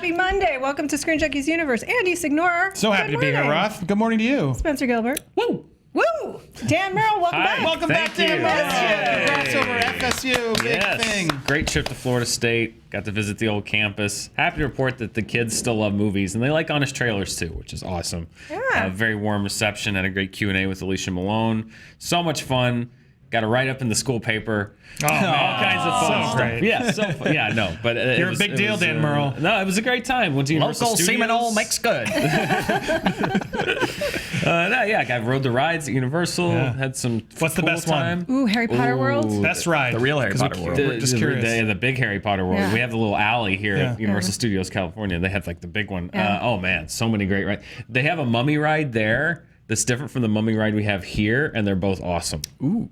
Happy Monday. Welcome to Screen Junkies Universe. Andy Signor. So happy to be here, Roth. Good morning to you. Spencer Gilbert. Woo! Woo! Dan Merrill, welcome back. Welcome back to MSU. Congrats over FSU. Big thing. Great trip to Florida State. Got to visit the old campus. Happy to report that the kids still love movies and they like Honest Trailers too, which is awesome. Yeah. Very warm reception. Had a great Q&A with Alicia Malone. So much fun. Got a write-up in the school paper. Oh, man. All kinds of fun So stuff. great. Yeah, so fun. Yeah, no, but You're a big deal, Dan Merle. No, it was a great time. Went to Universal Local Studios. Seminole makes good. I rode the rides at Universal. Yeah. Had some What's the cool best one? time. Ooh, Harry Potter World. Best ride. The real Harry 'Cause Potter World. We're just curious. The big Harry Potter World. Yeah. We have the little alley here at Yeah. Universal Studios California. They have like the big one. Yeah. Oh man, so many great rides. They have a mummy ride there that's different from the mummy ride we have here, and they're both awesome. Ooh.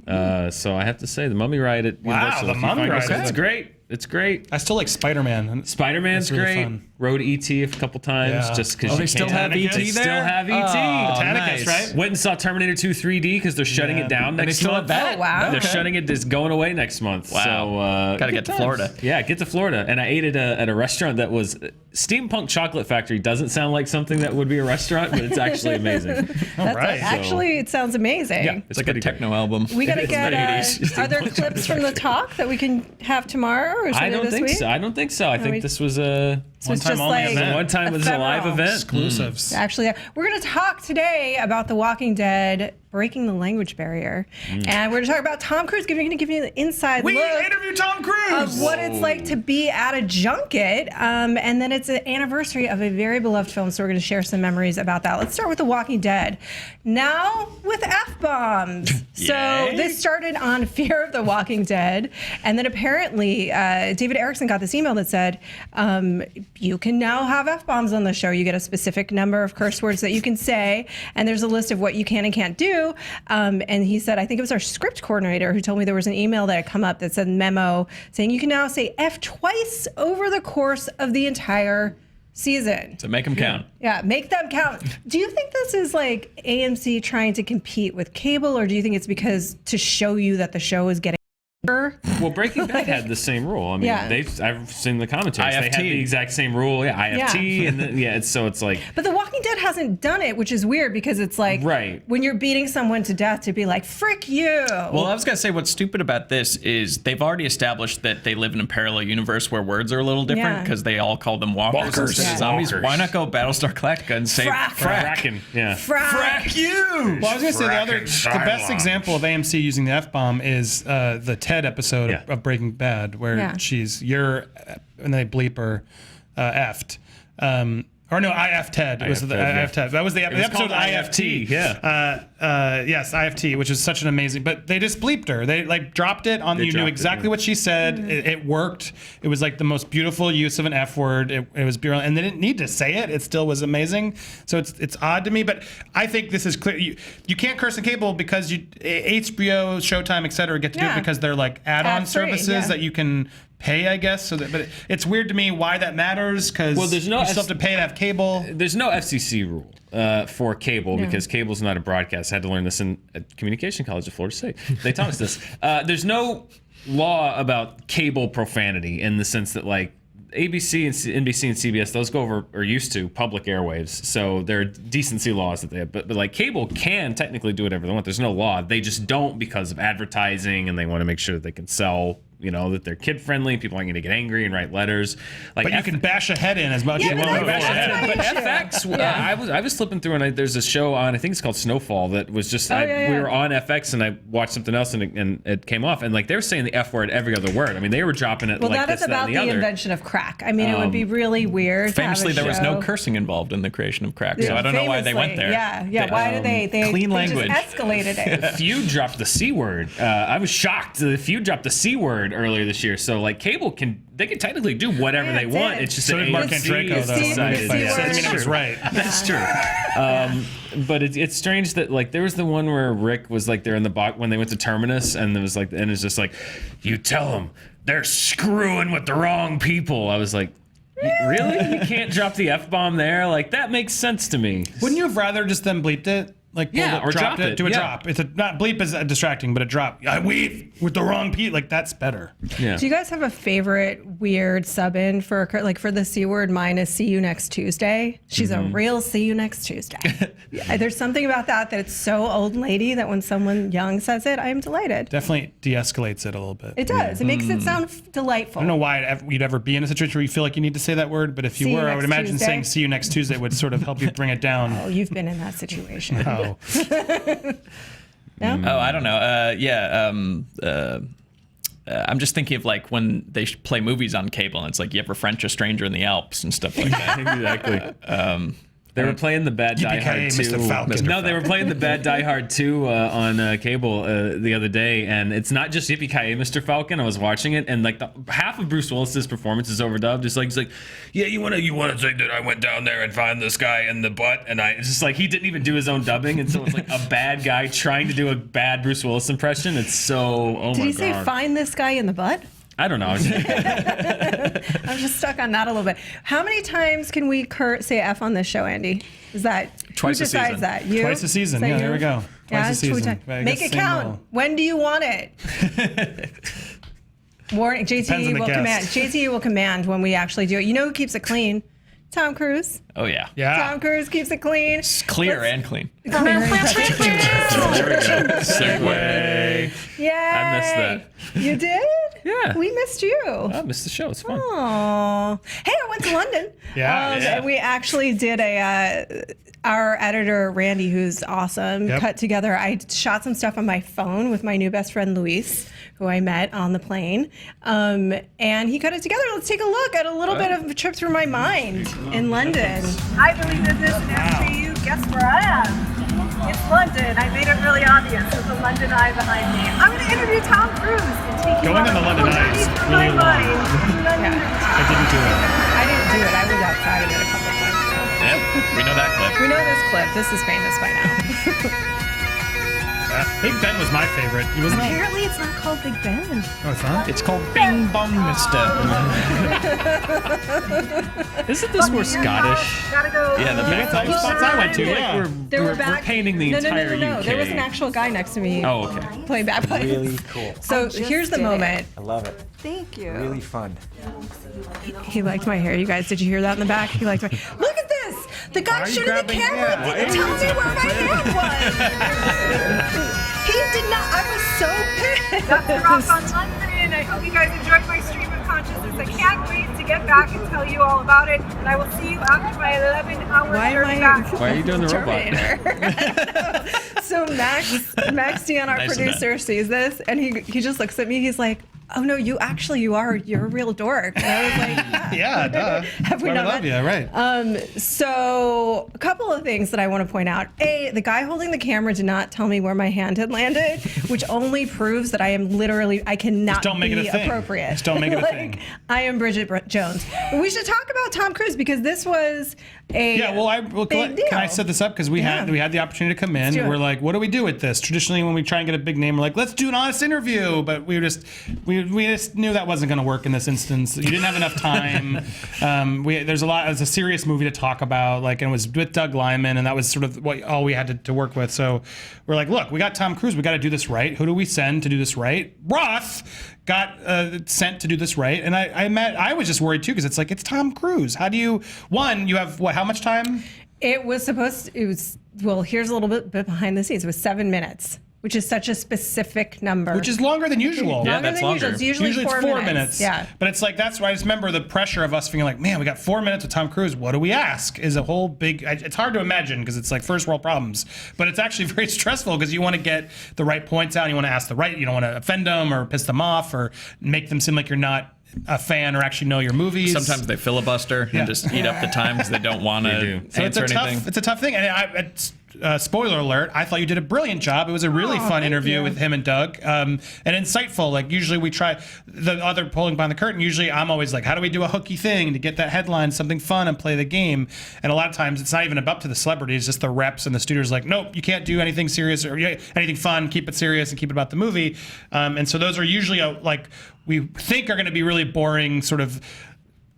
So I have to say the mummy ride at Universal. the if you mummy find ride yourself- is- It's great. It's great. I still like Spider-Man. Spider-Man's That's really great. fun. Rode ET a couple times Yeah. just because Oh, they still have They ET still there? have ET. Oh, Botanicus, nice. right? Went and saw Terminator 2 3D because they're shutting Yeah. it down And they next still month. have that? Oh, wow. They're Okay. shutting it. It's going away next month. Wow. So Gotta get to good Florida. times. Yeah, get to Florida. And I ate at a restaurant that was Steampunk Chocolate Factory. Doesn't sound like something that would be a restaurant, but it's actually amazing. All right. Actually, it sounds amazing. Yeah, It's like a techno album. We got to get, very 80s. are there clips from the talk that we can have tomorrow or I something don't this think week? so. I don't think so. I we- think this was a So it's One-time just only like event. one time. It was a live ephemeral. event. Exclusives. Actually, we're going to talk today about The Walking Dead breaking the language barrier. And we're going to talk about Tom Cruise. We're going to give you an inside We look interviewed Tom Cruise. of what it's like to be at a junket. And then it's an anniversary of a very beloved film, so we're going to share some memories about that. Let's start with The Walking Dead. Now with F-bombs. So Yay. this started on Fear of the Walking Dead. And then apparently David Erickson got this email that said, you can now have F-bombs on the show. You get a specific number of curse words that you can say, and there's a list of what you can and can't do. And he said, I think it was our script coordinator who told me there was an email that had come up that said memo saying you can now say F twice over the course of the entire season. So make them count. Yeah, make them count. Do you think this is like AMC trying to compete with cable, or do you think it's because to show you that the show is getting better? Well, Breaking Bad had the same rule. I mean, Yeah. I've seen the commentaries. They IFT. had the exact same rule. Yeah, IFT, and then, it's like But The Walking Dead hasn't done it, which is weird because it's like Right. when you're beating someone to death to be like, frick you. Well, I was going to say what's stupid about this is they've already established that they live in a parallel universe where words are a little different Yeah. because they all call them walkers Walkers. instead Yeah. of zombies. Walkers. Why not go Battlestar Galactica and say Frack. Kraken. Yeah. Frack you! Well, I was going to say the best Cylons. example of AMC using the F-bomb is the Ted episode Yeah. of Breaking Bad where Yeah. you're, and they bleep her, effed. Or no, IF Ted. It was the yeah. IF Ted. That was the was episode called IFT. yeah. Yes, IFT, which is such an amazing. But they just bleeped her. They like dropped it on. They You knew dropped it, exactly yeah. what she said. It worked. It was like the most beautiful use of an F word. It was beautiful, and they didn't need to say it. It still was amazing. So it's odd to me, but I think this is clear. You can't curse in cable because HBO, Showtime, etc. get to do Yeah. it because they're like add-on Ad-free, services yeah. that you can pay, I guess. But it's weird to me why that matters because Well, there's no you still have to pay to have cable. There's no FCC rule for cable because cable's not a broadcast. I had to learn this in Communication College of Florida State. They taught us this. There's no law about cable profanity in the sense that like ABC and NBC and CBS, those go over, or used to, public airwaves. So there are decency laws that they have. But like cable can technically do whatever they want. There's no law. They just don't because of advertising, and they want to make sure that they can sell, that they're kid friendly. People aren't going to get angry and write letters. Like But you can bash a head in as much Yeah, as you but want. that's my But issue. FX, I was flipping through and there's a show on, I think it's called Snowfall, that was just Oh, yeah, we yeah. were on FX and I watched something else and it came off, and like they were saying the F word every other word. I mean, they were dropping it Well, like that this, is that, about and the the other. invention of crack. I mean, it would be really weird. Famously, to have there a was no show. cursing involved in the creation of crack, so I don't know why they went Famously, there. Yeah. Why did they clean they language. just escalated it? Feud dropped the C word. I was shocked. The Feud dropped the C word earlier this year. So like cable can technically do whatever Yeah, they it want. did. It's just So that did Mark AMC Andreyko, has though. decided- The C That word. doesn't mean it was right. That's true. But it's strange that like there was the one where Rick was like there in the box when they went to Terminus, and there was like, and it's just like, you tell them they're screwing with the wrong people. I was like, really? You can't drop the F-bomb there? Like that makes sense to me. Wouldn't you have rather just them bleeped it? Like Yeah, pull or drop it. Do a Yeah. drop. It's a not bleep is distracting, but a drop. I weave with the wrong P. Like that's better. Yeah. Do you guys have a favorite weird sub in for like for the C word? Mine is see you next Tuesday. She's a real see you next Tuesday. Yeah, there's something about that it's so old lady that when someone young says it, I am delighted. Definitely de-escalates it a little bit. It does. It makes it sound delightful. I don't know why you'd ever be in a situation where you feel like you need to say that word, but if you See you were, I would next imagine Tuesday. saying "see you next Tuesday" would sort of help you bring it down. Oh, you've been in that situation. Oh. No? Oh, I don't know. I'm just thinking of like when they play movies on cable, and it's like you ever French a stranger in the Alps and stuff like that. Exactly. They were playing the Bad Die Hard Yippee-ki-yay, 2. Mr. Falcon. No, they were playing the Bad Die Hard 2 on cable the other day, and it's not just Yippee-ki-yay, Mr. Falcon. I was watching it, and like half of Bruce Willis's performance is overdubbed. It's like he's like, yeah, you wanna say that I went down there and found this guy in the butt, and it's just like he didn't even do his own dubbing, and so it's like a bad guy trying to do a bad Bruce Willis impression. It's so Did my he say God. find this guy in the butt? I don't know. I'm just stuck on that a little bit. How many times can we say F on this show, Andy? Is that Twice who a decides season. that? You? Twice a season. Is that Yeah, you? there we go. Twice a season. But I Make guess it same count. rule. When do you want it? Warning. Depends on JT the will guest. command. JT will command when we actually do it. You know who keeps it clean? Tom Cruise. Oh yeah, Yeah. Tom Cruise keeps it clean. it's clear and clean. There we go. Segue. Yay! I missed that. You did? Yeah. We missed you. I missed the show. It's fun. Oh, hey, I went to London. Yeah. Yeah. And we actually did our editor, Randy, who's awesome, Yep. cut together. I shot some stuff on my phone with my new best friend, Luis, who I met on the plane. And he cut it together. Let's take a look at a little bit of a trip through my mind in London. I believe in this, and SKU, guess where I am? It's London. I made it really obvious with the London Eye behind me. I'm going to interview Tom Cruise and take you Going on on the a London little Eye journey is through really my long. mind. London. I didn't do it. I didn't do it. I was outside of it a couple times. Yep, we know that clip. We know this clip. This is famous by now. Big Ben was my favorite. He wasn't. Apparently, it's not called Big Ben. Oh, it's not. It's called Bing Bong Mister. Isn't this more Scottish? Gotta go. Yeah, the back That's the spots I went to. Yeah. We're painting the entire no. UK. There was an actual guy next to me Oh, okay. playing bagpipes. Really cool. So just here's the did it. moment. I love it. Thank you. Really fun. He liked my hair. You guys, did you hear that in the back? He liked my. Look at this. The guy are you shooting the grabbing- camera yeah, didn't tell me where my hand was. He did not. I was so pissed. That's a wrap on London. I hope you guys enjoyed my stream of consciousness. I can't wait to get back and tell you all about it. And I will see you after my 11-hour Why am journey I- back. Why are you doing the robot? Terminator. So Max Dion, our Nice of producer, sees this and he just looks at me. He's like, "Oh no, you're a real dork." And I was like, Yeah, duh. Have we Why not love met? you, right? So a couple of things that I want to point out. A, the guy holding the camera did not tell me where my hand had landed, which only proves that I am I cannot Just don't make be it a thing. appropriate. Just don't make it a thing. I am Bridget Jones. But we should talk about Tom Cruise because this was a Yeah, well, big deal. can I set this up? Because we had the opportunity to come in. do it. We're like, what do we do with this? Traditionally, when we try and get a big name, we're like, let's do an honest interview. But we just knew that wasn't going to work in this instance. You didn't have enough time. There's a serious movie to talk about, and it was with Doug Liman, and that was sort of all we had to work with. So we're like, look, we got Tom Cruise. We got to do this right. Who do we send to do this right? Roth got sent to do this right, and I was just worried too because it's Tom Cruise. How do you have how much time? Here's a little bit behind the scenes. It was 7 minutes, which is such a specific number. Which is longer than usual. Yeah, longer that's than longer. usual. It's usually it's 4 minutes. Yeah. But it's like, that's why I just remember the pressure of us feeling like, man, we got 4 minutes with Tom Cruise. What do we ask? Is a whole big, it's hard to imagine because it's like first world problems. But it's actually very stressful because you want to get the right points out. You want to ask you don't want to offend them or piss them off or make them seem like you're not a fan or actually know your movies. Sometimes they filibuster and just eat up the time because they don't want to So answer anything. it's a tough thing. And spoiler alert, I thought you did a brilliant job. It was a really fun interview with him and Doug, and insightful. Like usually we try the other pulling behind the curtain. Usually I'm always like, how do we do a hooky thing to get that headline, something fun, and play the game? And a lot of times it's not even up to the celebrities, just the reps and the studios like, nope, you can't do anything serious or anything fun. Keep it serious and keep it about the movie. And so those are usually we think are going to be really boring sort of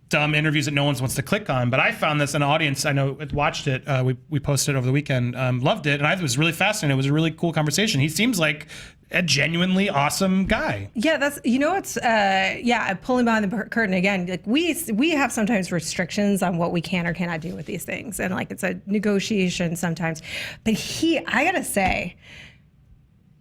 dumb interviews that no one wants to click on. But I found this, an audience I know watched it. We posted it over the weekend, loved it, and I thought it was really fascinating. It was a really cool conversation. He seems like a genuinely awesome guy. Yeah, that's it's pulling behind the curtain again. Like we have sometimes restrictions on what we can or cannot do with these things, and like it's a negotiation sometimes. But I gotta say,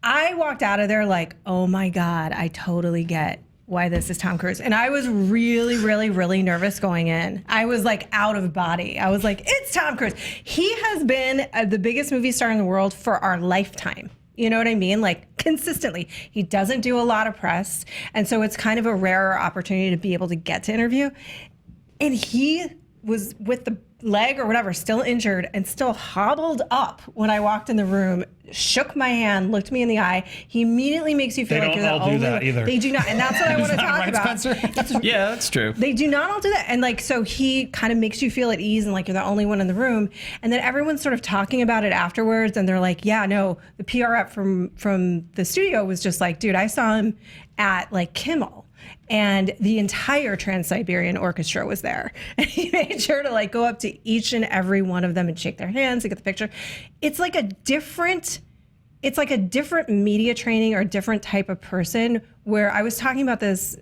I walked out of there like, oh my God, I totally get why this is Tom Cruise. And I was really, really, really nervous going in. I was like out of body. I was like, it's Tom Cruise. He has been the biggest movie star in the world for our lifetime. You know what I mean? Like consistently. He doesn't do a lot of press. And so it's kind of a rarer opportunity to be able to get to interview. And he was with the leg or whatever, still injured and still hobbled up when I walked in the room, shook my hand, looked me in the eye. He immediately makes you feel They like don't you're the all do only that one. either. They do not. And that's what I want to Is that talk right, about. Spencer? Yeah, that's true. They do not all do that. And like, so he kind of makes you feel at ease and like you're the only one in the room. And then everyone's sort of talking about it afterwards. And they're like, yeah, no, the PR rep from the studio was just like, dude, I saw him at like Kimmel. And the entire Trans-Siberian Orchestra was there. And he made sure to like go up to each and every one of them and shake their hands and get the picture. It's like a different media training or a different type of person where I was talking about this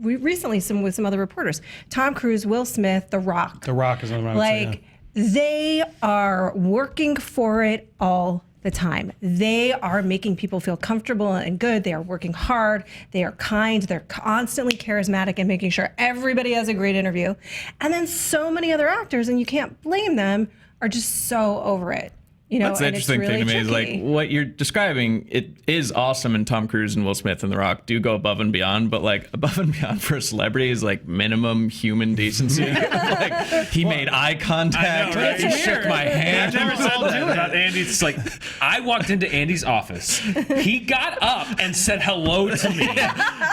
recently with some other reporters. Tom Cruise, Will Smith, The Rock. The Rock is one of them. They are working for it all the time. They are making people feel comfortable and good. They are working hard. They are kind. They're constantly charismatic and making sure everybody has a great interview. And then so many other actors, and you can't blame them, are just so over it. You know, That's the and it's interesting really thing to me is tricky. like what you're describing. It is awesome, and Tom Cruise and Will Smith and The Rock do go above and beyond. But like above and beyond for a celebrity is like minimum human decency. Like he made eye contact, I know, right? he It's shook weird. my hand. I've never said that about Andy. It's like I walked into Andy's office. He got up and said hello to me.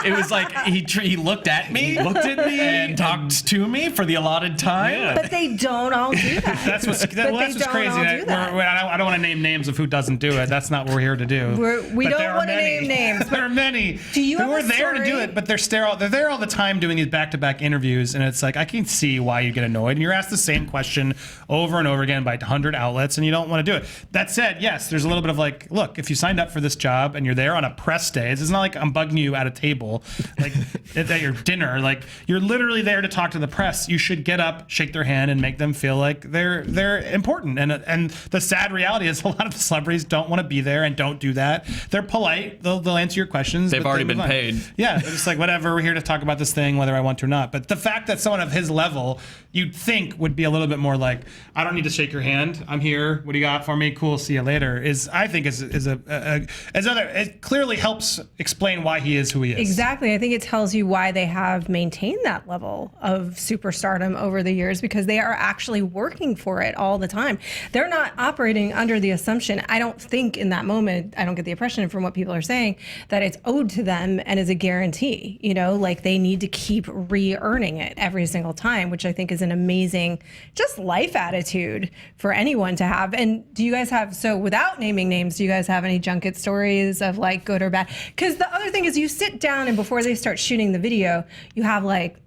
It was like he looked at me, Looked at me and talked to me for the allotted time. Yeah. But they don't all do that. That's what's But they crazy. don't all do that. I don't want to name names of who doesn't do it. That's not what we're here to do. We But don't there are want to many. name names. There are many Do you who have are a there to do story? it, but they're sterile. They're there all the time doing these back-to-back interviews, and it's like I can see why you get annoyed. And you're asked the same question over and over again by 100 outlets, and you don't want to do it. That said, yes, there's a little bit of like, look, if you signed up for this job and you're there on a press day, it's not like I'm bugging you at a table, like at your dinner. Like you're literally there to talk to the press. You should get up, shake their hand, and make them feel like they're important. And the sad reality is a lot of the celebrities don't want to be there and don't do that. They're polite. They'll answer your questions. They've but already they move been on. paid. Yeah, it's just like whatever. We're here to talk about this thing, whether I want to or not. But the fact that someone of his level, you'd think would be a little bit more like, I don't need to shake your hand. I'm here. What do you got for me? Cool. See you later. I think is another. It clearly helps explain why he is who he is. Exactly. I think it tells you why they have maintained that level of superstardom over the years because they are actually working for it all the time. They're not operating under the assumption, I don't think in that moment, I don't get the impression from what people are saying, that it's owed to them and is a guarantee. You know, like they need to keep re-earning it every single time, which I think is an amazing just life attitude for anyone to have. And do you guys have, so without naming names, do you guys have any junket stories of like good or bad? Because the other thing is you sit down and before they start shooting the video, you have like,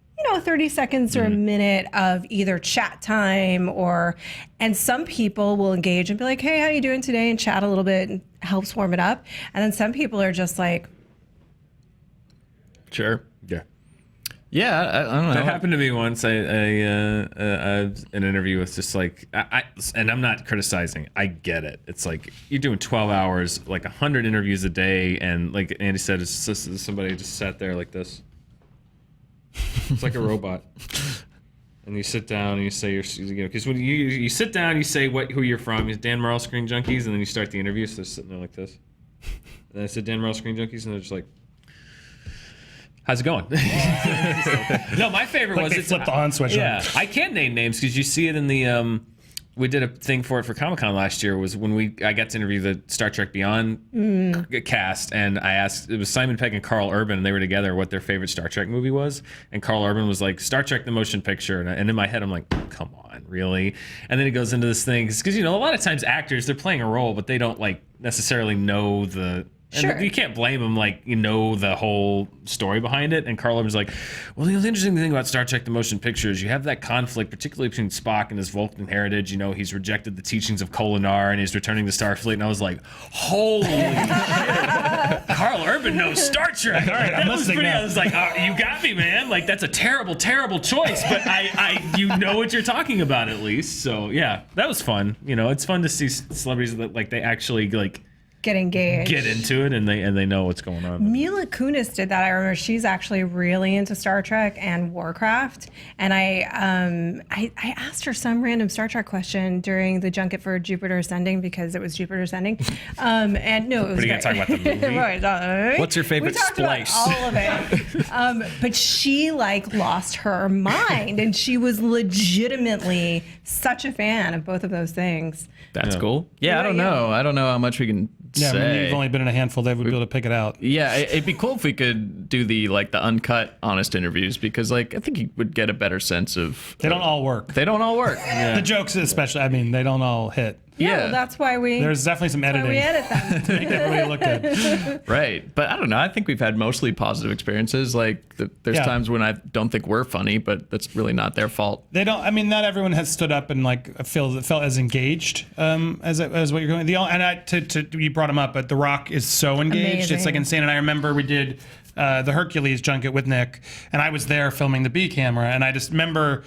30 seconds or a minute of either chat time and some people will engage and be like, hey, how you doing today? And chat a little bit and helps warm it up. And then some people are just like, Sure. Yeah. Yeah, I don't know. That happened to me once. I an interview with just like and I'm not criticizing. I get it. It's like you're doing 12 hours, like 100 interviews a day, and like Andy said, it's just somebody just sat there like this. It's like a robot. And you sit down and you say because when you sit down, you say who you're from. Dan Merle, Screen Junkies, and then you start the interview. So they're sitting there like this. And I said Dan Merle, Screen Junkies, and they're just like, how's it going? No, my favorite Like was they flipped the on switch. Yeah, I can't name names because you see it in the. We did a thing for it for Comic-Con last year. Was when I got to interview the Star Trek Beyond cast, and I asked, it was Simon Pegg and Carl Urban, and they were together, what their favorite Star Trek movie was, and Carl Urban was like Star Trek: The Motion Picture, and in my head I'm like, come on, really? And then he goes into this thing because a lot of times actors, they're playing a role, but they don't like necessarily know the And Sure. you can't blame him, like, the whole story behind it. And Carl Urban's like, well, the interesting thing about Star Trek: The Motion Picture is you have that conflict, particularly between Spock and his Vulcan heritage. He's rejected the teachings of Kolinar and he's returning to Starfleet. And I was like, holy shit. Carl Urban knows Star Trek. All right, I'm that was listening pretty. now. I was like, you got me, man. Like, that's a terrible, terrible choice. But you know what you're talking about at least. So, yeah, that was fun. It's fun to see celebrities that, like, they actually, like, Get engaged. get into it and they know what's going on. Mila Kunis did that. I remember she's actually really into Star Trek and Warcraft. And I asked her some random Star Trek question during the junket for Jupiter Ascending because it was Jupiter Ascending. And no, it was But are you gonna talk about the movie? Right. What's your favorite we talked splice? About all of it. But she lost her mind, and she was legitimately such a fan of both of those things. That's Yeah. cool. Yeah, I don't know. I don't know how much we can Yeah, I say. mean, you've only been in a handful. Dave would be able to pick it out. Yeah, it'd be cool if we could do the uncut, honest interviews because I think you would get a better sense of. They don't all work. They don't all work. The jokes, especially. I mean, they don't all hit. Yeah, Yeah. well, that's why we. There's definitely some why editing we edit them. to make everybody look good. Right. But I don't know. I think we've had mostly positive experiences. There's Yeah. times when I don't think we're funny, but that's really not their fault. They don't. I mean, not everyone has stood up and felt as engaged as what you're going. You brought him up, but The Rock is so engaged. It's like Amazing. insane. And I remember we did the Hercules junket with Nick, and I was there filming the B camera, and I just remember.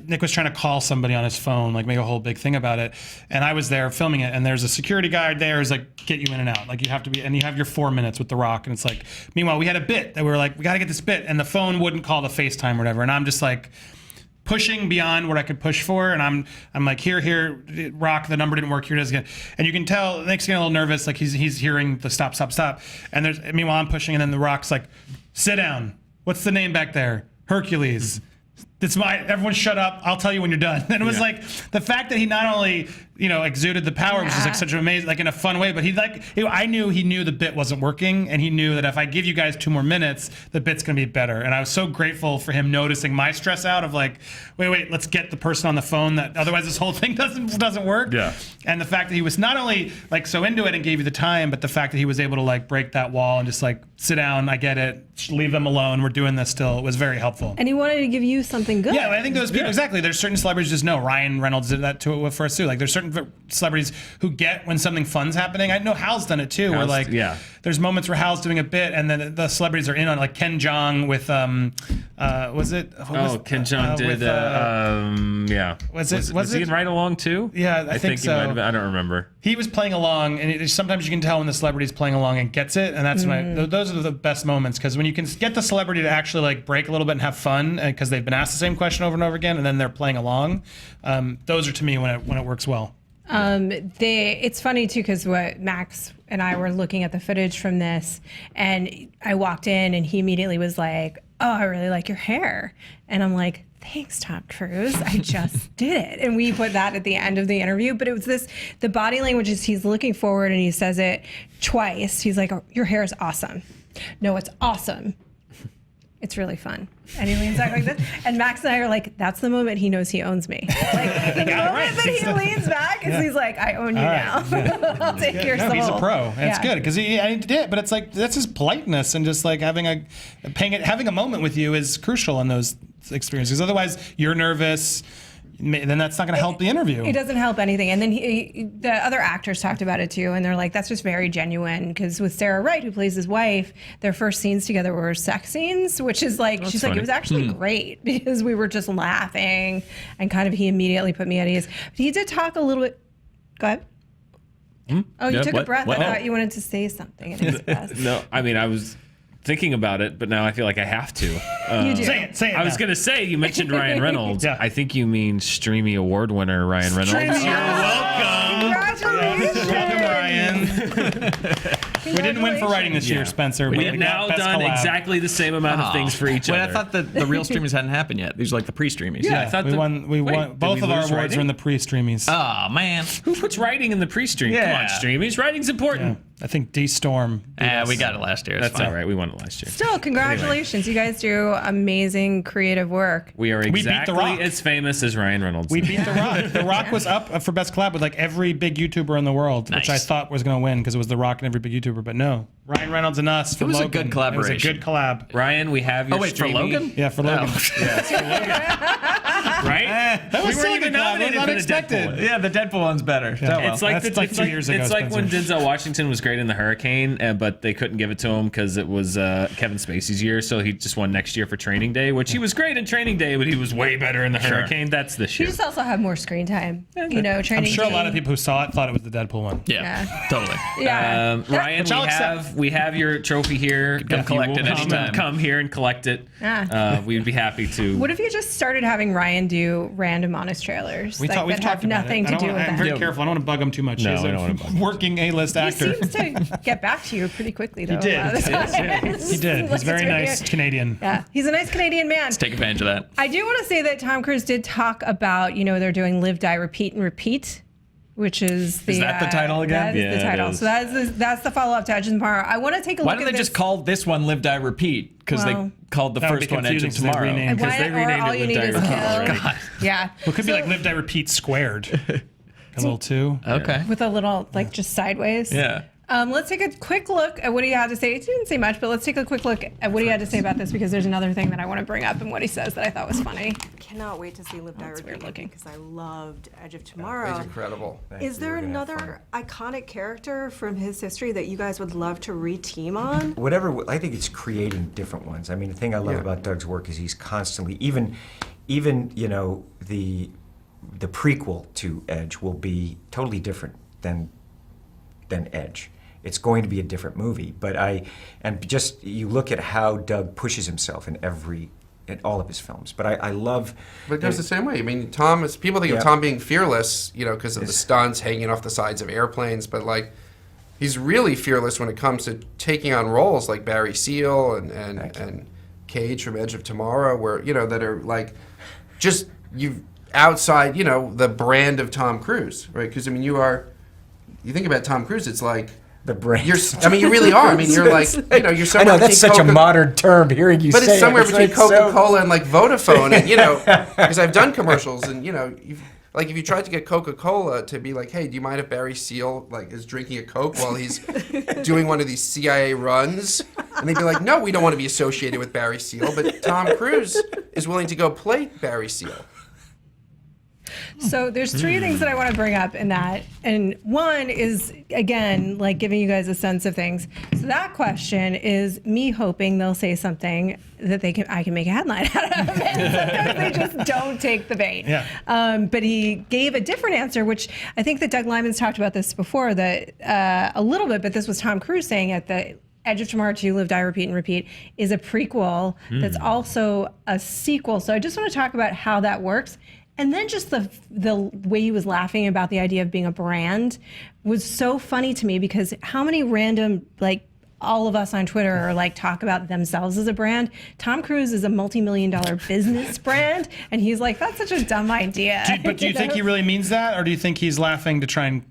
Nick was trying to call somebody on his phone, make a whole big thing about it. And I was there filming it, and there's a security guard there who's like, get you in and out. You have to be, and you have your 4 minutes with The Rock. And it's like, meanwhile, we had a bit that we were like, we got to get this bit. And the phone wouldn't call the FaceTime or whatever. And I'm just like, pushing beyond what I could push for, and I'm like, here, Rock, the number didn't work. Here it is again, and you can tell Nick's getting a little nervous, he's hearing the stop, and meanwhile I'm pushing, and then the Rock's like, sit down. What's the name back there? Hercules. Everyone shut up. I'll tell you when you're done. And it was like the fact that he not only exuded the power, which is such an amazing, in a fun way, but I knew he knew the bit wasn't working, and he knew that if I give you guys 2 more minutes, the bit's gonna be better. And I was so grateful for him noticing my stress out of wait, let's get the person on the phone, that otherwise this whole thing doesn't work. Yeah. And the fact that he was not only so into it and gave you the time, but the fact that he was able to break that wall and just sit down. I get it. Leave them alone. We're doing this still. It was very helpful. And he wanted to give you something good. Yeah, I think those people, exactly. There's certain celebrities just know. Ryan Reynolds did that for us too. There's certain celebrities who get when something fun's happening. I know Hal's done it too, Hal's- where yeah. there's moments where Hal's doing a bit and then the celebrities are in on Ken Jeong with Ken Jeong did. Yeah. Was he in Ride Along too? Yeah, I think he so. might have been. I don't remember. He was playing along, and sometimes you can tell when the celebrity's playing along and gets it, and that's those are the best moments, because when you can get the celebrity to actually break a little bit and have fun because they've been asked the same question over and over again, and then they're playing along. Those are to me when it works well. It's funny too, because what Max and I were looking at the footage from this, and I walked in and he immediately was like, "Oh, I really like your hair," and I'm like, "Thanks, Tom Cruise. I just did it." And we put that at the end of the interview. But it was the body language is he's looking forward and he says it twice. He's like, "Oh, your hair is awesome." "No, it's awesome. It's really fun." And he leans back like this. And Max and I are like, that's the moment he knows he owns me. The moment that he leans back is he's like, I own you now. I'll take your soul. He's a pro. And it's Yeah. good because he did, but it's that's his politeness, and just having a moment with you is crucial in those experiences. Otherwise, you're nervous. Then that's not going to help the interview. It doesn't help anything. And then the other actors talked about it too, and they're like, that's just very genuine. Because with Sarah Wright, who plays his wife, their first scenes together were sex scenes, which is she's like, it was actually great because we were just laughing, and he immediately put me at ease. But he did talk a little bit. Go ahead. Oh, you Yeah, took a what? breath. What? I thought you wanted to say something in his breath. No, I mean I was thinking about it, but now I feel like I have to. You do. Say it. I was gonna say, you mentioned Ryan Reynolds. Yeah. I think you mean Streamy Award winner Ryan Reynolds. Streamy You're Award. Congratulations. Welcome, Ryan. We didn't win for writing this year, Spencer. We but have we now got best done collab. exactly the same amount of things for each Wait, other. I thought that the real streamies hadn't happened yet. These are the pre-streamies. Yeah, I thought We won. Wait, Both did of we our lose awards writing? are in the pre-streamies. Oh man. Who puts writing in the pre-stream? Come Yeah. on, streamies. Writing's important. I think D Storm. We got it last year. It's That's fine. all right. We won it last year. Still, congratulations. You guys do amazing creative work. We are beat The exactly Rock. as famous as Ryan Reynolds. We beat The Rock. The Rock was up for best collab with like every big YouTuber in the world, which I Nice. thought was going to win because it was The Rock and every big YouTuber. But no, Ryan Reynolds and us. For was a Logan. good It was a collaboration. good collab. Ryan, we have your Oh, wait, for streaming- Logan? Yeah, for Logan. right? That was We weren't still a even good collab. It was nominated for the unexpected. Deadpool. Yeah, the Deadpool one's better. Oh, well. It's like That's like 2 years ago, It's like when Spencer. Denzel Washington was great in The Hurricane, but they couldn't give it to him because it was Kevin Spacey's year, so he just won next year for Training Day, which he was great in Training Day, but he was way better in The Hurricane. That's this You year. just also have more screen time. You know, I'm training. sure a lot of people who saw it thought it was the Deadpool one. yeah, Yeah. totally. Yeah. Ryan, I'll accept. we have your trophy here. Come If you collect will it anytime. Come here and collect it. We'd be happy to. What if you just started having Ryan do random Honest trailers? We like, thought we've that talked have about nothing it. to do with I'm that. very careful. I don't want to bug him too much. No, He's we don't wanna bug him. working A-list He actor. seems to get back to you pretty quickly, though. did. a lot of the times. He did. He's Like, very it's really- nice Canadian. Yeah, he's a nice Canadian man. Take advantage of that. I do want to say that Tom Cruise did talk about, they're doing Live, Die, Repeat, and Repeat, which is the. that the title again? That is Yeah, the it title. is. So that's the follow-up to Edge of Tomorrow. I want to take a Why look don't at they this. just call this one Live, Die, Repeat? Because Well, they called the That would be first one Edge confusing of to Tomorrow. rename. because they renamed all it you Live, need Die, is Repeat. kill. Yeah. Well, it could be like Live, Die, Repeat squared. A little too. Okay. With a little, just sideways. Yeah. Let's take a quick look at what he had to say. He didn't say much, but let's take a quick look at what he had to say about this because there's another thing that I want to bring up and what he says that I thought was funny. Cannot wait to see Live, Die, Repeat weird looking. because I loved Edge of Tomorrow. It's incredible. Is there another iconic character from his history that you guys would love to re-team on? Whatever, I think it's creating different ones. I mean, the thing I love about Doug's work is he's constantly, even the prequel to Edge will be totally different than Edge. It's going to be a different movie. You look at how Doug pushes himself in all of his films. But I love. But it goes the same way. I mean, Tom is. People think Yeah. of Tom being fearless, because of the stunts hanging off the sides of airplanes. But he's really fearless when it comes to taking on roles like Barry Seal and Cage from Edge of Tomorrow, where that are just outside the brand of Tom Cruise, right? Because you think about Tom Cruise, it's like. The brand. You really are. I mean, you're you're somewhere I know that's between such a modern term. Hearing you But say it's somewhere it, between like so- Coca-Cola and Vodafone, and because I've done commercials, and if you tried to get Coca-Cola to be like, hey, do you mind if Barry Seal is drinking a Coke while he's doing one of these CIA runs? And they'd be like, no, we don't want to be associated with Barry Seal, but Tom Cruise is willing to go play Barry Seal. So there's three things that I want to bring up in that. And one is, again, giving you guys a sense of things. So that question is me hoping they'll say something that I can make a headline out of. And sometimes they just don't take the bait. Yeah. But he gave a different answer, which I think that Doug Liman's talked about this before, that a little bit, but this was Tom Cruise saying at the Edge of Tomorrow 2, Live, Die, Repeat, and Repeat is a prequel that's also a sequel. So I just want to talk about how that works. And then just the way he was laughing about the idea of being a brand was so funny to me because how many random, all of us on Twitter are talk about themselves as a brand. Tom Cruise is a multi-million-dollar business brand. And he's like, that's such a dumb idea. But do you think he really means that? Or do you think he's laughing to try and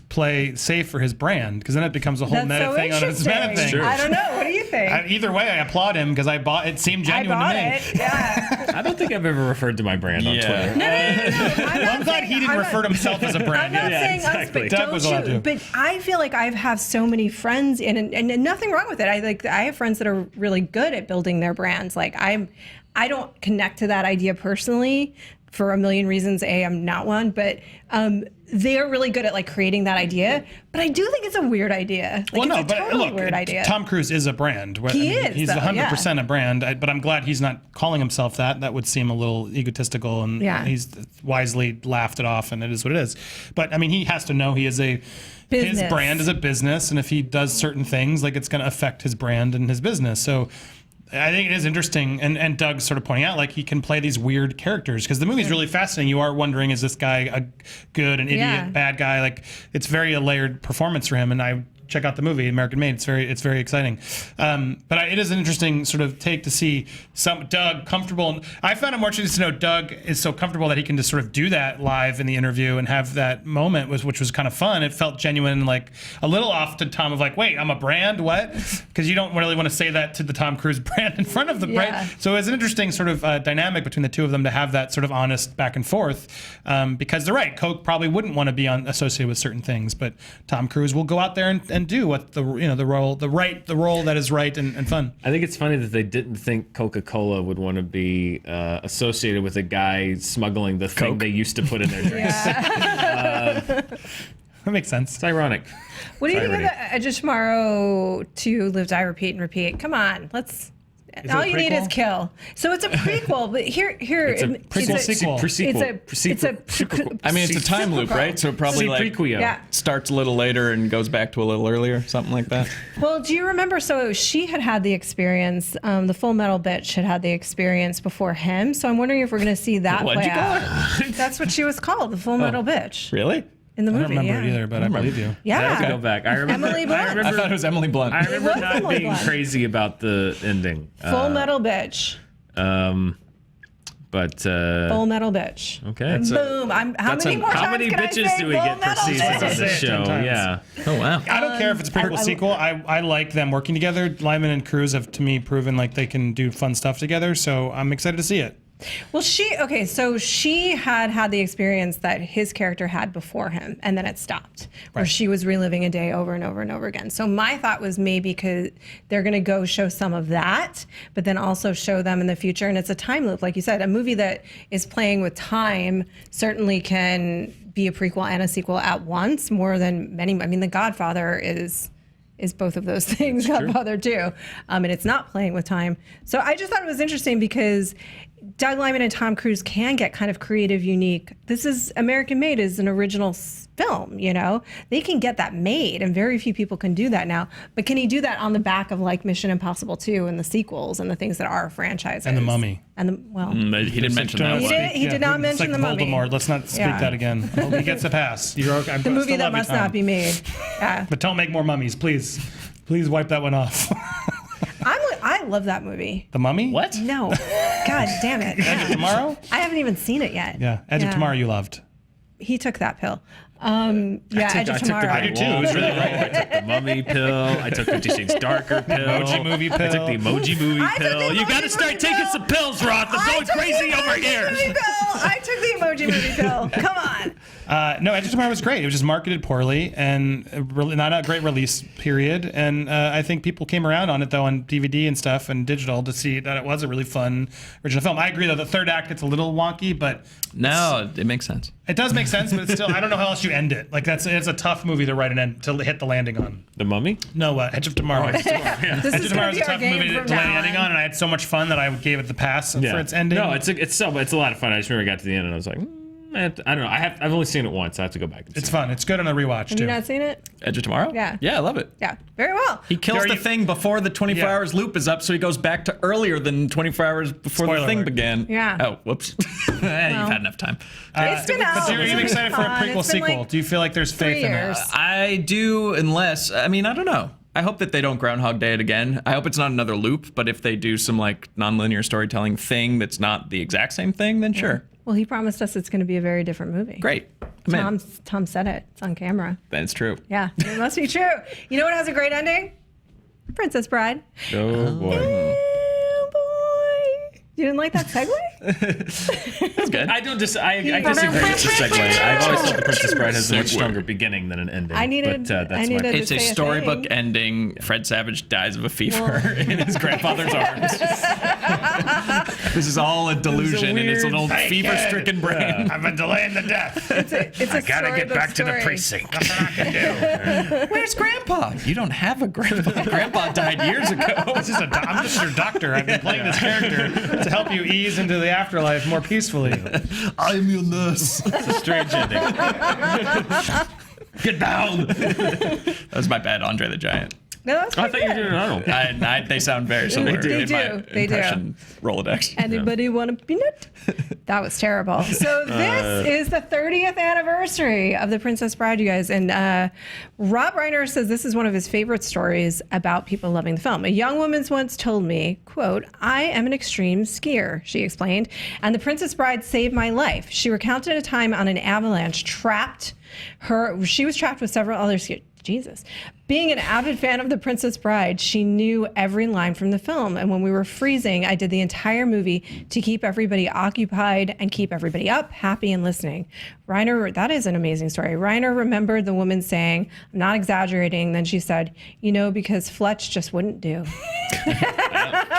play safe for his brand? Because then it becomes a whole That's meta so thing on his meta interesting. thing. I don't know. What do you think? Either way, I applaud him because it seemed I genuine bought to me. it. Yeah. I don't think I've ever referred to my brand on Twitter. No. I'm glad he didn't refer to himself as a brand. I'm not yet. saying exactly. us, but Doug was don't allowed you? to. But I feel like I have so many friends, and nothing wrong with it. I have friends that are really good at building their brands. I don't connect to that idea personally for a million reasons. I'm not one, but they're really good at creating that idea. But I do think it's a weird idea. It's a totally weird idea. Tom Cruise is a brand. He is, He's though, 100% a brand. But I'm glad he's not calling himself that. That would seem a little egotistical, and Yeah. he's wisely laughed it off, and it is what it is. But I mean, he has to know he is his Business. brand is a business, and if he does certain things, it's going to affect his brand and his business. So I think it is interesting, and Doug's sort of pointing out he can play these weird characters because the movie's really fascinating. You are wondering, is this guy a good, an idiot, Yeah. bad guy? It's very a layered performance for him, and I check out the movie American Made. It's very exciting. But it is an interesting sort of take to see some Doug comfortable. And I found it more interesting to know Doug is so comfortable that he can just sort of do that live in the interview and have that moment, which was kind of fun. It felt genuine, like a little off to Tom of like, wait, I'm a brand, what? Because you don't really want to say that to the Tom Cruise brand in front of the brand. So it was an interesting sort of dynamic between the two of them to have that sort of honest back and forth. Because they're right, Coke probably wouldn't want to be associated with certain things, but Tom Cruise will go out there and do what the role that is right and fun. I think it's funny that they didn't think Coca-Cola would want to be associated with a guy smuggling the thing they used to put in their drinks. That makes sense. It's ironic. What do you think of the Edge of Tomorrow 2, Live, Die, Repeat, and Repeat? Come on, let's. All you need is kill. So it's a prequel, but here It's a prequel, sequel. I mean, it's a time loop, right? So it probably like prequel. Yeah. starts a little later and goes back to a little earlier, something like that. Well, do you remember? So she had the experience. The Full Metal Bitch had the experience before him. So I'm wondering if we're going to see that What'd play you call out. That's what she was called, the Full Metal Bitch, Really? in the I movie. don't remember yeah. it either, but I believe you. I Yeah. have to go back. I remember. Emily Blunt. I thought it was Emily Blunt. I remember was not Emily being Blunt. crazy about the ending. Full Metal Bitch. But Full Metal Bitch. okay. Boom. How many more How times many can I bitches say do we Full get per Metal season on Bitch? this Say it 10 show? times. Yeah. Oh wow. I don't care if it's a prequel sequel. I like them working together. Lyman and Cruise have, to me, proven like they can do fun stuff together. So I'm excited to see it. Well, so she had the experience that his character had before him, and then it stopped, where she was reliving a day over and over and over again. So my thought was maybe because they're going to go show some of that, but then also show them in the future. And it's a time loop, like you said. A movie that is playing with time certainly can be a prequel and a sequel at once, more than many. I mean, The Godfather is both of those things, Godfather too, and it's not playing with time. So I just thought it was interesting because Doug Liman and Tom Cruise can get kind of creative, unique. This is American Made is an original film, They can get that made, and very few people can do that now. But can he do that on the back of like Mission Impossible 2 and the sequels and the things that are franchises? And The Mummy. And He didn't mention that one. He did not it's mention like The Mummy. Voldemort. Let's not speak Yeah. that again. He gets a pass. The movie that must not be made. Yeah. But don't make more mummies, please. Please wipe that one off. I love that movie. The Mummy? What? No. God damn it. Edge of Tomorrow? I haven't even seen it yet. Yeah. Edge of Tomorrow you loved. He took that pill. Edge of Tomorrow. I do too. It was really great. I took the Mummy pill. I took 50 Shades Darker pill. Emoji movie I took pill. the Emoji Movie I took the pill. You Emoji got to start Movie taking pill. some pills, Roth. I'm going crazy over here. I took the Emoji Movie pill. Come on. No, Edge of Tomorrow was great. It was just marketed poorly and really not a great release period. And I think people came around on it, though, on DVD and stuff and digital to see that it was a really fun original film. I agree, though, the third act gets a little wonky, but No, it makes sense. it does make sense, but it's still, I don't know how else you end it. Like, it's a tough movie to write an end, to hit the landing on. The Mummy? No, Edge of Tomorrow. This Edge is of going Tomorrow to is be a our tough game movie to from land the now ending on, and I had so much fun that I gave it the pass for its ending. No, it's a lot of fun. I just remember I got to the end and I was like, I don't know. I've only seen it once. I have to go back. And It's see fun. It's good on a rewatch, Have too. you not seen it? Edge of Tomorrow? Yeah. Yeah, I love it. Yeah. Very well. He kills Are the you- thing before the 24 Yeah. hours loop is up, so he goes back to earlier than 24 hours before Spoiler the thing alert. began. Yeah. Oh, whoops. You've had enough time. It's been out. But are you It's excited been for a fun. prequel It's been, sequel? like, Do you feel like there's 3 faith in years. it? I do, unless, I don't know. I hope that they don't Groundhog Day it again. I hope it's not another loop, but if they do some like nonlinear storytelling thing that's not the exact same thing, then sure. Well, he promised us it's going to be a very different movie. Great. I'm in. Tom said it. It's on camera. Then it's true. Yeah. It must be true. You know what has a great ending? Princess Bride. Oh, boy. Oh, boy. You didn't like that segue? That's good. I disagree with the segue. I've always thought The Princess Bride has a much stronger beginning than an ending. I needed- but that's I needed- my It's a say a storybook thing. ending. Fred Savage dies of a fever in his grandfather's arms. This is all a delusion in his little fever-stricken brain. I've been delaying the death. It's a storybook story. precinct. Nothing I can do. Where's Grandpa? You don't have a grandpa. Grandpa died years ago. I'm just your doctor. I've been playing this character to help you ease into the afterlife more peacefully. I'm your nurse. It's a strange ending. Get down. That was my bad, Andre the Giant. No, that's I pretty thought you were good. doing Arnold. They sound very similar. They in my do. They do. impression Rolodex. Anybody want a peanut? That was terrible. So this is the 30th anniversary of The Princess Bride, you guys. And Rob Reiner says this is one of his favorite stories about people loving the film. A young woman once told me, quote, "I am an extreme skier," she explained, "and The Princess Bride saved my life. She recounted a time on an avalanche she was trapped with several other skiers. Jesus. Being an avid fan of The Princess Bride, she knew every line from the film. And when we were freezing, I did the entire movie to keep everybody occupied and keep everybody up, happy, and listening." Reiner, that is an amazing story. Reiner remembered the woman saying, "I'm not exaggerating." Then she said, "Because Fletch just wouldn't do."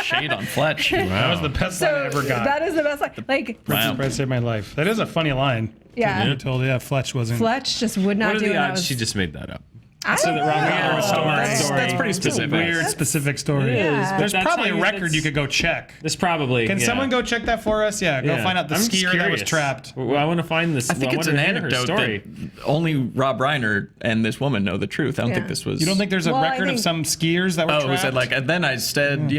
Shade on Fletch. That was the best line I ever got. That is the best line. Like, Princess Bride saved my life. That is a funny line. Yeah. You told, Fletch wasn't. Fletch just would not What are do it. the and I odds was- she just made that up? I don't know. That's pretty It's a specific. weird, specific story. Yeah. There's That's probably how a you- record that's- you could go check. This probably. Can someone go check that for us? Yeah, go find out the I'm just skier that was curious. trapped. Well, I want to find this. I think it's an anecdote story. that only Rob Reiner and this woman know the truth. I don't think Yeah. this was. You don't think there's a Well, I record think- of some skiers that were Oh, trapped? was it like? And then I said,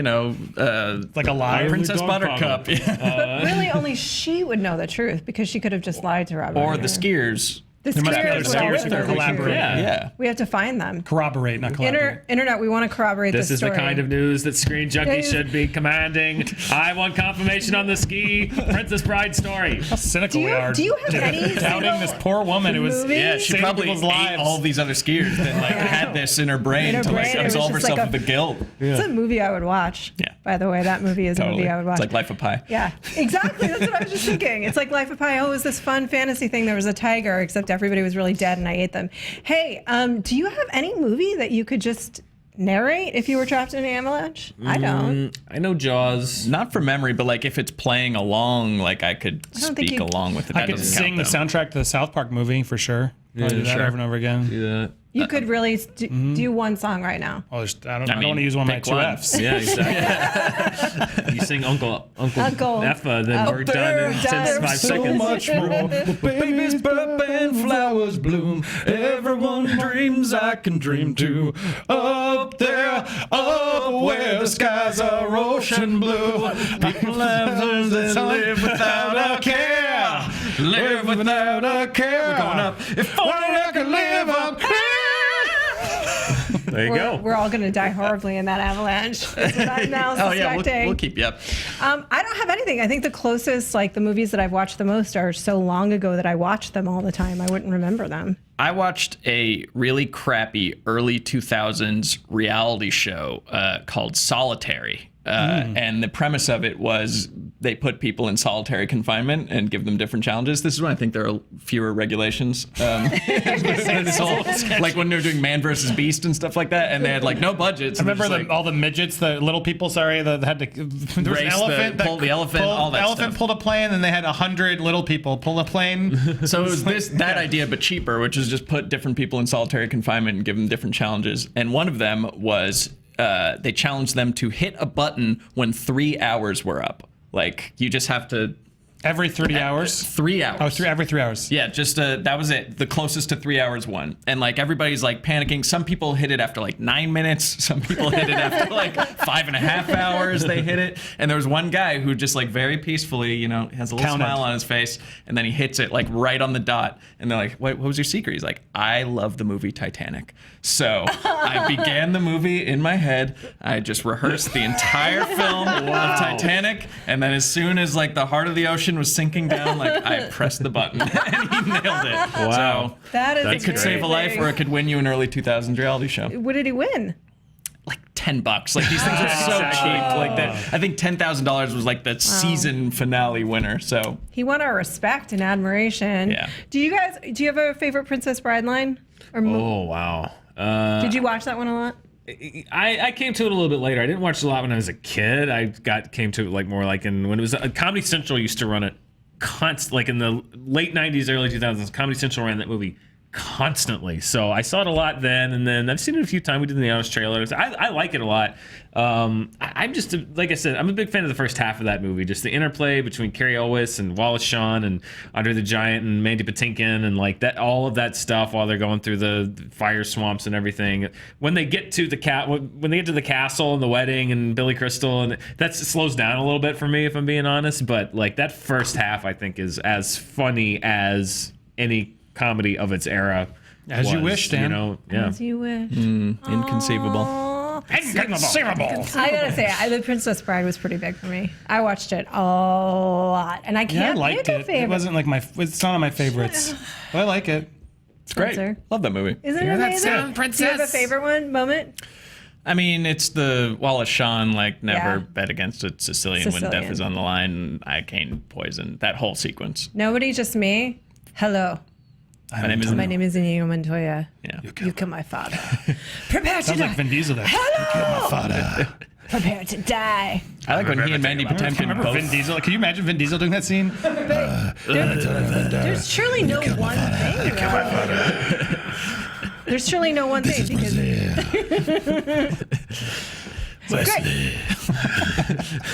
like a lie? Princess Dog Buttercup, Pablo. But really, only she would know the truth because she could have just lied to Rob. or Reiner. the skiers. The There must be skiers other would skiers always who know can the collaborate. truth. Yeah. Yeah. We have to find them. Corroborate, not collaborate. Internet, we want to corroborate This is story. the kind of news that Screen Junkie Yeah. should be commanding. I want confirmation on the ski Princess Bride story. How cynical Do we you- are. do you have any doubting single this poor woman who was movie? Yeah, she saving probably people's ate lives. all these other skiers that had this in her brain In her to brain, it was absolve just herself like of the guilt. It's a movie I would watch. Yeah. By the way, that movie is a Totally. movie I would watch. It's like Life of Pi. Yeah, exactly. That's what I was just thinking. It's like Life of Pi. Oh, it was this fun fantasy thing. There was a tiger, except everybody was really dead and I ate them. Hey, do you have any movie that you could just narrate if you were trapped in an avalanche? I don't. I know Jaws. Not from memory, but like if it's playing along, like I could don't think speak you- along with it. I That could doesn't sing the count, soundtrack to the South Park movie for sure. I'll do that sure. over and over again. Yeah. You could really do one song right now. Oh, I don't mean, want to use one of my pick two one. F's. Yeah, exactly. You sing Uncle Effa, then Up we're there, done in done. 5 So seconds. much more. Babies pop and flowers bloom. Everyone dreams I can dream too. Up there, up where the skies are ocean blue. People have learned to live without a care. Live without a care. We're going up. If only I could live up here. There you go. We're all going to die horribly in that avalanche. That's what I'm now Oh yeah, suspecting. we'll keep you up. I don't have anything. I think the closest, like the movies that I've watched the most, are so long ago that I watched them all the time. I wouldn't remember them. I watched a really crappy early 2000s reality show called Solitary. And the premise of it was they put people in solitary confinement and give them different challenges. This is when I think there are fewer regulations. This whole, like when they were doing Man vs. Beast and stuff like that, and they had like no budgets. I remember all the midgets, the little people, that had to. There was an Race elephant pull the elephant, all that elephant stuff. pulled a plane, and they had 100 little people pull a plane. So it was that idea, but cheaper, which is just put different people in solitary confinement and give them different challenges. And one of them was they challenged them to hit a button when 3 hours were up. Like you just have to. Every 30 hours? 3 hours. Oh, every 3 hours. Yeah, just that was it. The closest to 3 hours won. And like everybody's like panicking. Some people hit it after like 9 minutes. Some people hit it after like 5.5 hours. They hit it. And there was one guy who just like very peacefully, has a little Counted. smile on his face. And then he hits it like right on the dot. And they're like, what was your secret? He's like, I love the movie Titanic. So I began the movie in my head. I just rehearsed the entire film of Titanic. And then as soon as like the heart of the ocean was sinking down, like I pressed the button and he nailed it. Wow. So That is it could save a life or it could win you an early 2000s reality show. What did he win? Like $10. Like these things are so cheap. Like that. I think $10,000 was like the season finale winner. So He won our respect and admiration. Yeah. Do you have a favorite Princess Bride line? Or Oh, wow. did you watch that one a lot? I came to it a little bit later. I didn't watch it a lot when I was a kid. I came to it like more like when it was Comedy Central used to run it like in the late 90s, early 2000s. Comedy Central ran that movie constantly. So I saw it a lot then, and then I've seen it a few times. We did the Honest trailers. I like it a lot. I'm just, like I said, I'm a big fan of the first half of that movie. Just the interplay between Carrie Elwes and Wallace Shawn and Andre the Giant and Mandy Patinkin and like that, all of that stuff while they're going through the fire swamps and everything. When they get to the castle and the wedding and Billy Crystal, and that slows down a little bit for me, if I'm being honest. But like that first half, I think is as funny as any comedy of its era. As you wish, Dan. You know, yeah. As you wish. Inconceivable. Inconceivable. I gotta say, The Princess Bride was pretty big for me. I watched it a lot, and I Yeah, I can't liked pick a it. favorite. It wasn't like it's not on my favorites, but I like it. It's great. Spencer. Love that movie. Isn't it Hear that amazing? sound, Do you have a favorite moment? I mean, it's the Wallace Shawn, like, never Yeah. bet against a Sicilian when death Sicilian. is on the line, and I cane poison. That whole sequence. Nobody, just me. Hello. My name is Inigo Montoya. Yeah. You killed my father. Prepare to Sounds die. like Vin Diesel there. Hello. My father. Prepare to die. I like when he and Mandy Patinkin Remember both. Vin Diesel? Can you imagine Vin Diesel doing that scene? There's surely no one thing. though. There's surely no one thing because. Great.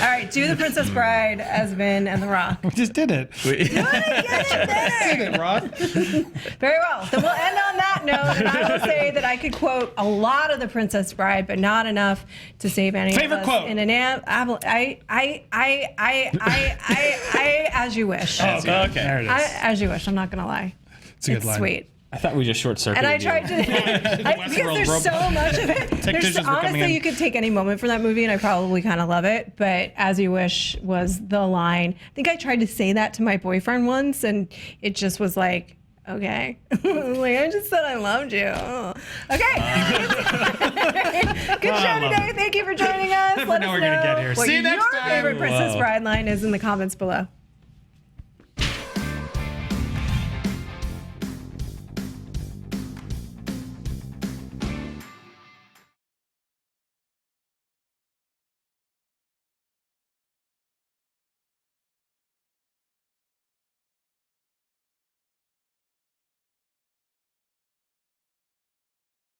All right, do the Princess Bride as Vin and The Rock. We just did it. Did Did it, Rob? Very well. Then we'll end on that note, and I will say that I could quote a lot of The Princess Bride, but not enough to save any Favorite of us quote. in an as you wish. Oh, okay. There it is. As you wish. I'm not gonna lie. It's a good It's line. sweet. I thought we just short circuited. And I tried to, because there's Westworld so much of it. There's, Technicians were coming in. honestly, you could take any moment from that movie, and I probably kind of love it. But "As You Wish" was the line. I think I tried to say that to my boyfriend once, and it just was like, okay, like I just said I loved you. Oh. Okay, good show today. Thank you for joining us. Let know us we're gonna get here. what See you next your time. favorite Princess Bride line is in the comments below.